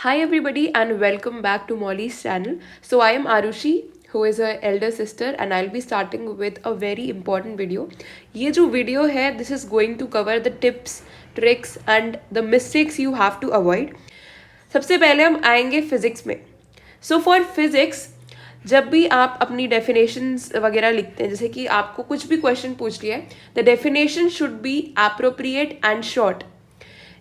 Hi everybody and welcome back to Molly's channel. So I am Arushi who is her elder sister and I'll be starting with a very important video. ये जो video है this is going to cover the tips, tricks and the mistakes you have to avoid. सबसे पहले हम आएंगे physics में. So for physics जब भी आप अपनी डेफिनेशंस वगैरह लिखते हैं, जैसे कि आपको कुछ भी क्वेश्चन पूछ लिया है, the definition should be appropriate and short.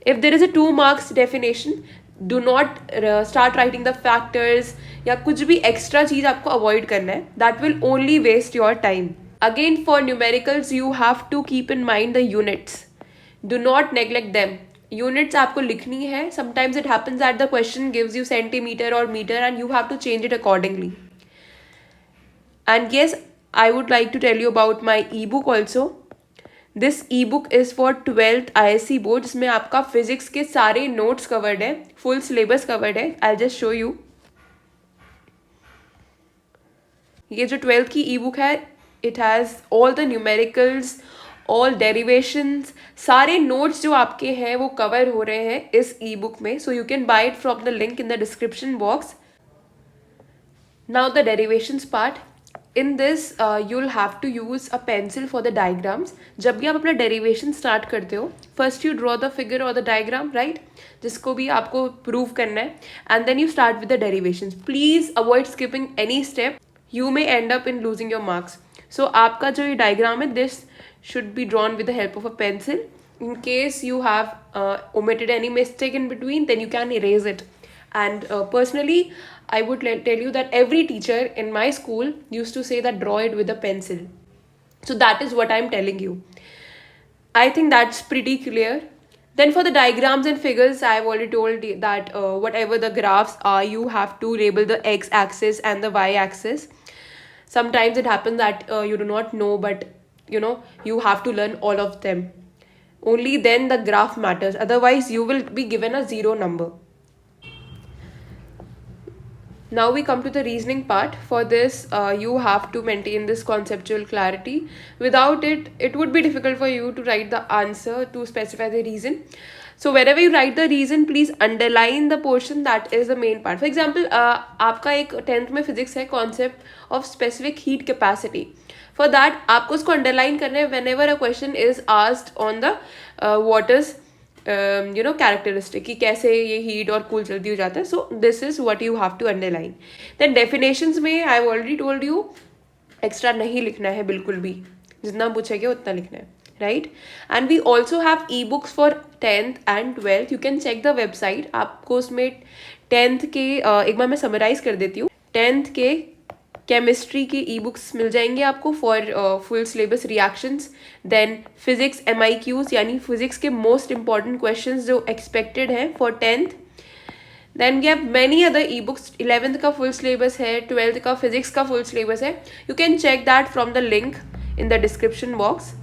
If there is a 2 marks definition, do not start writing the factors या कुछ भी extra चीज आपको avoid करना है. That will only waste your time. Again for numericals you have to keep in mind the units. Do not neglect them. Units आपको लिखनी है. Sometimes it happens that the question gives you centimeter or meter and you have to change it accordingly. And yes, I would like to tell you about my ebook also. This E book is for 12th ISC board, जिसमें आपका physics के सारे notes covered है, full syllabus covered है. I just show you. ये जो 12th की ई book है, it has all the numericals, all derivations, सारे नोट्स जो आपके हैं वो कवर हो रहे हैं इस ई बुक में. So you can buy it from the link in the description box. Now the derivations part. In this you'll have to use a pencil for the diagrams. जब भी आप अपना derivation start करते हो, first you draw the figure or the diagram, right, जिसको भी आपको prove करना है, and then you start with the derivations. Please avoid skipping any step. You may end up in losing your marks. So आपका जो ये diagram है, this should be drawn with the help of a pencil. In case you have omitted any mistake in between, then you can erase it. And personally I would tell you that every teacher in my school used to say that draw it with a pencil. So that is what I'm telling you. I think that's pretty clear. Then for the diagrams and figures, I've already told you that whatever the graphs are, you have to label the x-axis and the y-axis. Sometimes it happens that you do not know, but you have to learn all of them. Only then the graph matters. Otherwise, you will be given a 0 number. Now we come to the reasoning part. For this, you have to maintain this conceptual clarity. Without it, it would be difficult for you to write the answer to specify the reason. So wherever you write the reason, please underline the portion that is the main part. For example, आपका एक 10th में physics है concept of specific heat capacity. For that, आपको उसको underline करना है whenever a question is asked on the water's characteristic, कि कैसे ये हीट और कूल जल्दी हो जाता है. So this is what you have to underline. Then definitions में I already told you, extra नहीं लिखना है बिल्कुल भी, जितना पूछेगा उतना लिखना है, right. And we also have ebooks for 10th and 12th. You can check the website. आपको उसमें 10th के एक बार मैं समराइज कर देती हूँ. 10th के केमिस्ट्री की ई बुक्स मिल जाएंगे आपको for full syllabus reactions. Then physics MIQs, यानी फिजिक्स के मोस्ट इंपॉर्टेंट क्वेश्चंस जो एक्सपेक्टेड हैं for 10th. Then we have many other ebooks. 11th का फुल सिलेबस है, 12th का फिजिक्स का फुल सिलेबस है. You can check that from the link in the description box.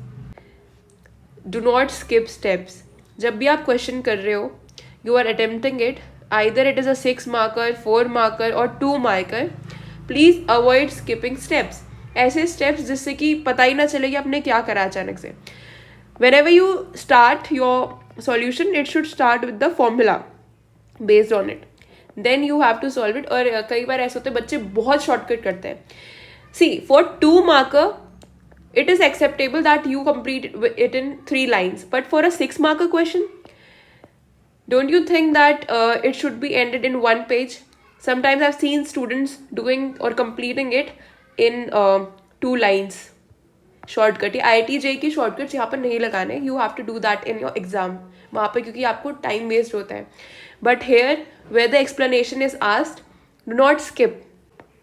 Do not skip steps. जब भी आप question कर रहे हो, you are attempting it, either it is a 6 marker, 4 marker और 2 marker. Please avoid skipping steps. ऐसे steps जिससे कि पता ही ना चले कि आपने क्या करा अचानक से. whenever you start your solution, it should start with the formula based on it. then you have to solve it. और कई बार ऐसे होते हैं बच्चे बहुत शॉर्टकट करते हैं. see, for 2 marker it is acceptable that you complete it in 3 lines, but for a 6 marker question, don't you think that it should be ended in 1 page? Sometimes I've seen students doing or completing it in 2 lines. Shortcut, ये IIT JEE की shortcuts यहाँ पर नहीं लगाने. You have to do that in your exam वहाँ पर, क्योंकि आपको टाइम वेस्ट होता है. But here where the explanation is asked, do not skip,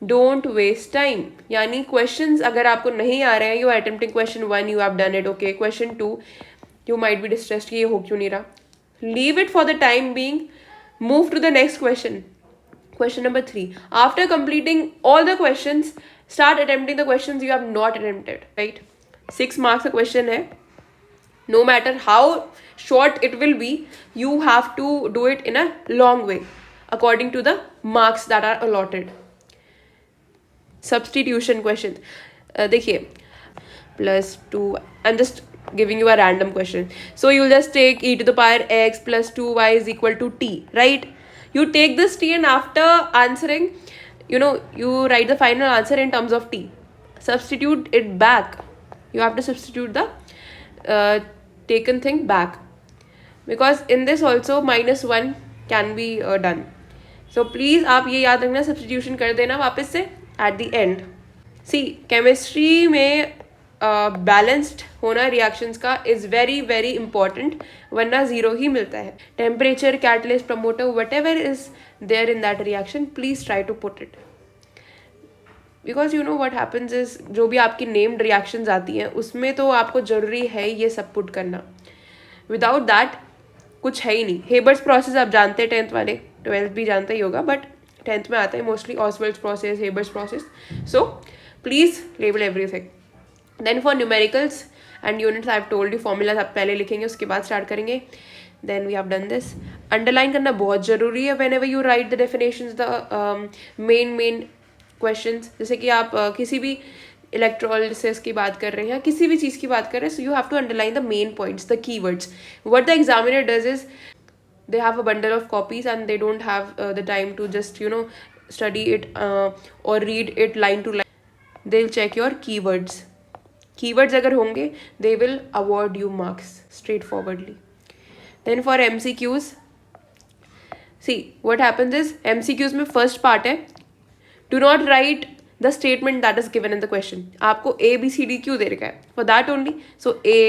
don't waste time. यानी क्वेश्चंस अगर आपको नहीं आ रहे हैं, you are attempting question 1, you have done it, okay. Question 2 you might be distressed कि ये हो क्यों नहीं रहा. Leave it for the time being, move to the next question. Question number 3. After completing all the questions, start attempting the questions you have not attempted, right? 6 marks a question है. No matter how short it will be, you have to do it in a long way according to the marks that are allotted. Substitution question. देखिए, +2. I'm just giving you a random question. So you'll just take e to the power x plus 2y is equal to t, right? You take this tea and after answering, you write the final answer in terms of tea. Substitute it back. You have to substitute the taken thing back, because in this also -1 can be done. So please आप ये याद रखना, substitution कर देना वापस से at the end. See chemistry में balanced होना रिएक्शंस का इज़ वेरी वेरी इंपॉर्टेंट, वरना ज़ीरो ही मिलता है. Temperature, catalyst, promoter, whatever is there in that reaction, please try to put it. Because you know what happens is, जो भी आपकी नेम्ड रिएक्शंस आती हैं उसमें तो आपको ज़रूरी है ये सब पुट करना. विदाउट दैट कुछ है ही नहीं. हेबर्स प्रोसेस आप जानते हैं, 10th वाले, 12th भी जानते ही होगा, बट 10th में आता है mostly Ostwald's process, Haber's process. So please label everything. Then for numericals and units I have told you, formulas आप पहले लिखेंगे उसके बाद स्टार्ट करेंगे. Then we have done this. Underline करना बहुत ज़रूरी है whenever you write the definitions, the main questions. जैसे कि आप किसी भी इलेक्ट्रोलिसिस की बात कर रहे हैं, किसी भी चीज़ की बात कर रहे हैं, so you have to underline the main points, the keywords. What the examiner does is they have a bundle of copies and they don't have the time to just study it or read it line to line. They'll check your keywords अगर होंगे they will award you marks straightforwardly. Then for MCQs, see what happens is MCQs में first part है, do not write the statement that is given in the question. आपको ABCD क्यों दे रखा है? For that only. So A,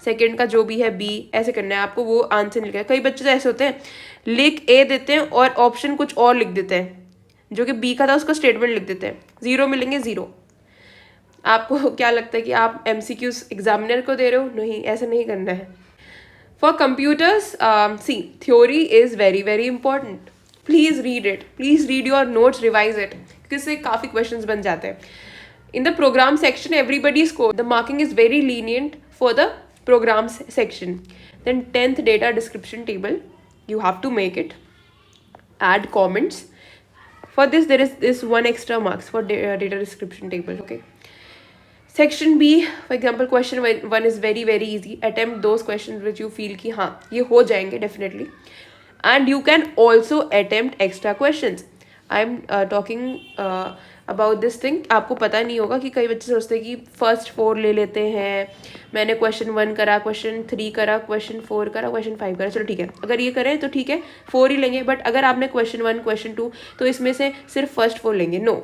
second का जो भी है B, ऐसे करना है आपको, वो आंसर मिल गया. कई बच्चे तो ऐसे होते हैं, लिख A देते हैं और ऑप्शन कुछ और लिख देते हैं, जो कि B का था उसका स्टेटमेंट लिख देते हैं. 0 मिलेंगे 0. आपको क्या लगता है कि आप MCQs एग्जामिनर को दे रहे हो? नहीं, ऐसा नहीं करना है. For computers, see theory is very very important. Please read it, please read your notes, revise it, क्योंकि इससे काफ़ी क्वेश्चंस बन जाते हैं. In the program section everybody score, the marking is very lenient for the program section. Then 10th data description table, you have to make it, add comments. For this there is this 1 extra marks for data description table. Okay, section B, for example, question 1 is very very easy. Attempt those questions which you feel कि हाँ ये हो जाएंगे definitely, and you can also attempt extra questions. I am talking about this thing. आपको पता नहीं होगा कि कई बच्चे सोचते हैं कि फर्स्ट 4 ले लेते हैं, मैंने क्वेश्चन 1 करा, क्वेश्चन 3 करा, क्वेश्चन 4 करा, क्वेश्चन 5 करा, चलो ठीक है, अगर ये करें तो ठीक है 4 ही लेंगे. बट अगर आपने क्वेश्चन 1, क्वेश्चन 2, तो इसमें से सिर्फ फर्स्ट 4 लेंगे. नो,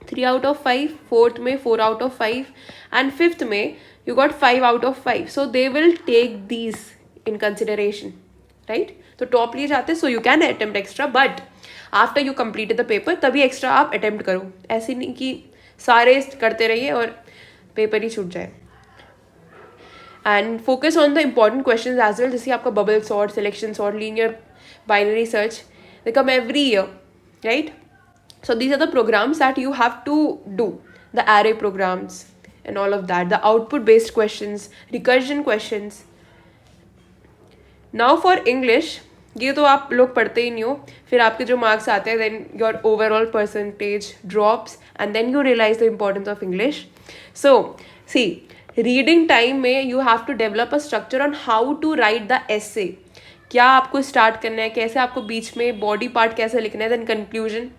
3 out of 5, 4th में 4 out of 5 एंड 5th में you got 5 out of 5. So they will take these in consideration, right? तो टॉप लिए जाते, so you can attempt extra, but after you completed the paper तभी extra आप attempt करो. ऐसे नहीं कि सारे करते रहिए और पेपर ही छूट जाए. And focus on the important question as well, जैसे आपका bubble sort, selection sort, linear binary search, they come every year, right? So these are the programs that you have to do, the array programs and all of that, the output based questions, recursion questions. Now for English, ये तो आप लोग पढ़ते ही नहीं हो, फिर आपके जो मार्क्स आते हैं, then your overall percentage drops and then you realize the importance of English. So see reading time में you have to develop a structure on how to write the essay. क्या आपको स्टार्ट करना है, कैसे आपको बीच में बॉडी पार्ट कैसे लिखना है, देन कंक्लूजन.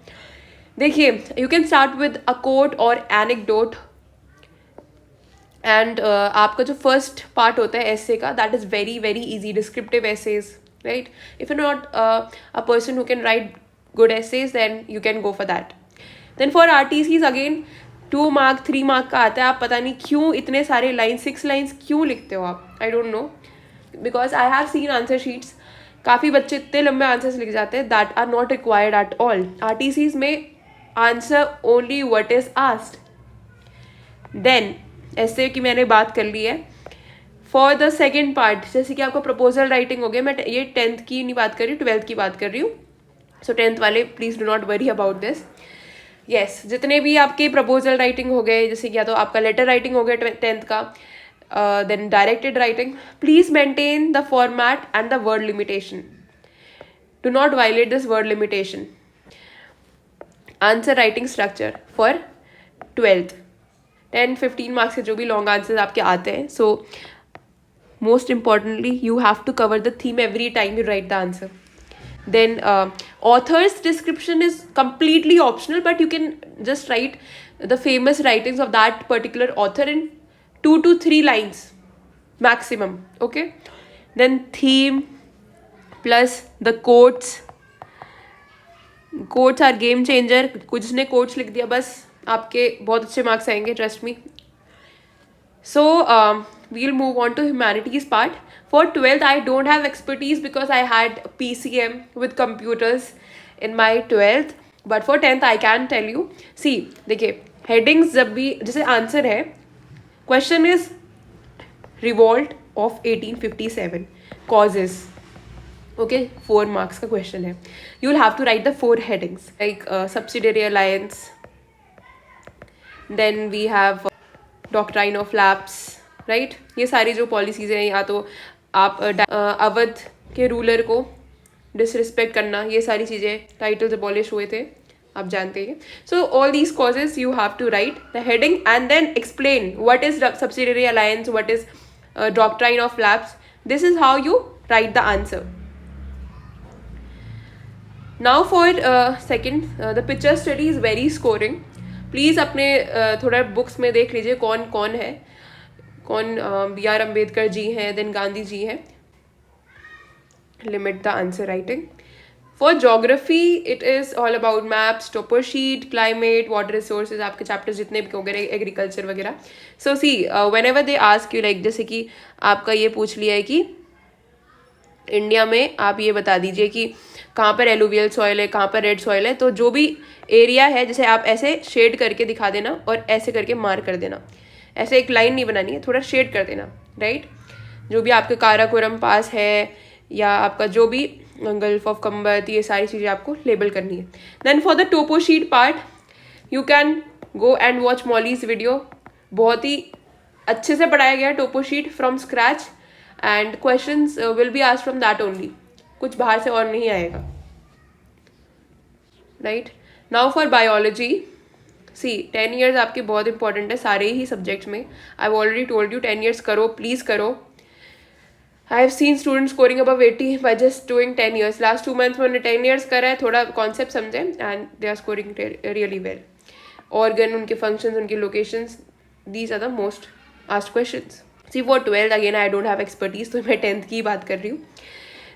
देखिए, you can start with a quote और एनेक्डोट, एंड आपका जो फर्स्ट पार्ट होता है एसे का, that is very very easy, descriptive essays, right? If you're not a person who can write good essays, then you can go for that. Then for RTCs again 2 mark 3 mark का आता है. आप पता नहीं क्यों इतने सारे लाइन, 6 लाइन्स क्यों लिखते हो आप, I don't know, because I have seen answer sheets, काफ़ी बच्चे इतने लंबे आंसर्स लिख जाते हैं that are not required at all. RTCs में answer only what is asked. Then ऐसे की मैंने बात कर ली है. फॉर द सेकेंड पार्ट, जैसे कि आपको प्रपोजल राइटिंग हो गया, मैं ये 10th की नहीं बात कर रही हूँ, 12th की बात कर रही हूँ. सो 10th वाले please do not worry about this. Yes, जितने भी आपके प्रपोजल राइटिंग हो गए, जैसे कि या तो आपका लेटर राइटिंग हो गया 10th का, then directed writing, please maintain the format and the word limitation. Do not violate this word limitation. Answer writing structure for 12th, 10-15 marks के जो भी लॉन्ग आंसर्स आपके आते हैं. सो most importantly, you have to cover the theme every time you write the answer. Then author's description is completely optional, but you can just write the famous writings of that particular author in 2 to 3 lines maximum. Okay. Then theme plus the quotes. Quotes are game changer. कुछ ने quotes लिख दिया बस आपके बहुत अच्छे marks आएंगे, trust me. So we'll move on to humanities part. For 12th, I don't have expertise because I had PCM with computers in my 12th. But for 10th, I can tell you. See, देखिए headings जब भी जैसे answer है, question is revolt of 1857 causes. Okay, 4 marks का question है. You'll have to write the 4 headings like subsidiary alliance. Then we have doctrine of lapse, right. ये सारी जो पॉलिसीज हैं, या तो आप अवध के रूलर को डिसरिस्पेक्ट करना, ये सारी चीज़ें टाइटल्स अबॉलिश हुए थे, आप जानते हैं. So all these causes you have to write the heading and then explain what is subsidiary alliance, what is doctrine of lapse. This is how you write the answer. Now for second, the picture study is very scoring. Please अपने थोड़ा books में देख लीजिए कौन कौन है, कौन B are Ambedkar ji हैं, देन गांधी जी हैं. Limit the answer writing. For geography it is all about maps, topo sheet, climate, water resources, आपके चैप्टर्स जितने भी वगैरह, एग्रीकल्चर वगैरह. So see whenever they ask you, like जैसे कि आपका ये पूछ लिया है कि इंडिया में आप ये बता दीजिए कि कहाँ पर एलुवियल सॉइल है, कहाँ पर रेड सॉइल है. तो जो भी एरिया है, जैसे आप ऐसे शेड करके दिखा देना और ऐसे करके मार्क कर देना. ऐसे एक लाइन नहीं बनानी है, थोड़ा शेड कर देना, राइट. जो भी आपके काराकोरम पास है या आपका जो भी गल्फ ऑफ कम्बत, ये सारी चीज़ें आपको लेबल करनी है. Then for the topo sheet part you can go and watch Molly's video. बहुत ही अच्छे से पढ़ाया गया topo sheet from scratch and questions will be asked from that only. कुछ बाहर से और नहीं आएगा, right. Now for biology, see 10 years आपके बहुत इंपॉर्टेंट है सारे ही सब्जेक्ट्स में. I have already told you 10 years करो, प्लीज़ करो. I have seen students scoring above 80 by just doing 10 years. Last 2 months में उन्होंने 10 years करा है, थोड़ा कॉन्सेप्ट समझे and they are scoring really well. Organ, उनके फंक्शंस, उनकी locations, these are the most asked questions. See for 12th again I don't have expertise, तो मैं 10th की बात कर रही हूँ.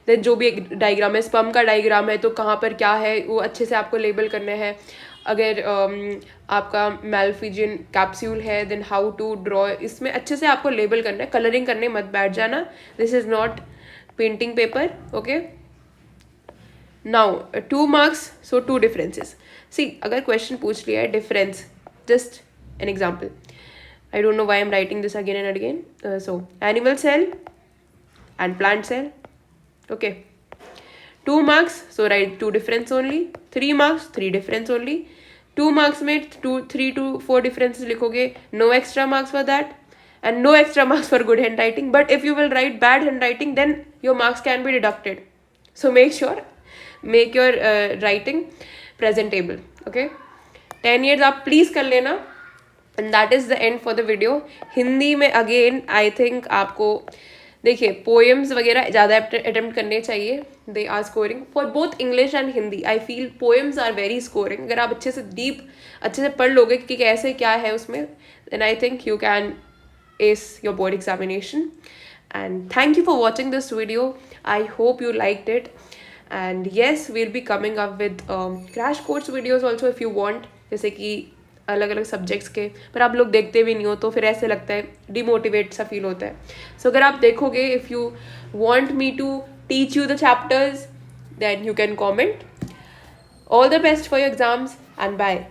देन जो भी एक डायग्राम है, स्पम का डायग्राम है, तो कहाँ पर क्या है वो अच्छे से आपको लेबल करने हैं. अगर आपका मैल्फिजियन कैप्सूल है, देन हाउ टू ड्रॉ, इसमें अच्छे से आपको लेबल करना है. कलरिंग करने मत बैठ जाना. This is not painting paper. Okay. Now 2 marks, so 2 differences. See अगर क्वेश्चन पूछ लिया है difference, just an example. I don't know why I am writing this again and again. So animal cell and plant cell. Okay, 2 marks, so write 2 difference only. 3 marks, 3 difference only. 2 marks में 3 to 4 differences लिखोगे, no extra marks for that, and no extra marks for good handwriting. But if you will write bad handwriting, then your marks can be deducted. So make your writing presentable. Okay, 10 years आप please कर लेना. And that is the end for the video. Hindi में again I think आपको देखिए poems वगैरह ज़्यादा attempt करने चाहिए. They are scoring for both English and Hindi. I feel poems are very scoring. अगर आप अच्छे से डीप अच्छे से पढ़ लोगे कि कैसे क्या है उसमें, then I think you can ace your board examination. And thank you for watching this video. I hope you liked it. And yes, we'll be coming up with crash course videos also if you want. जैसे कि अलग अलग subjects के, पर आप लोग देखते भी नहीं हो तो फिर ऐसे लगता है, डिमोटिवेट सा फील होता है. सो अगर आप देखोगे, if you want me to teach you the chapters, then you can comment. All the best for your exams and bye.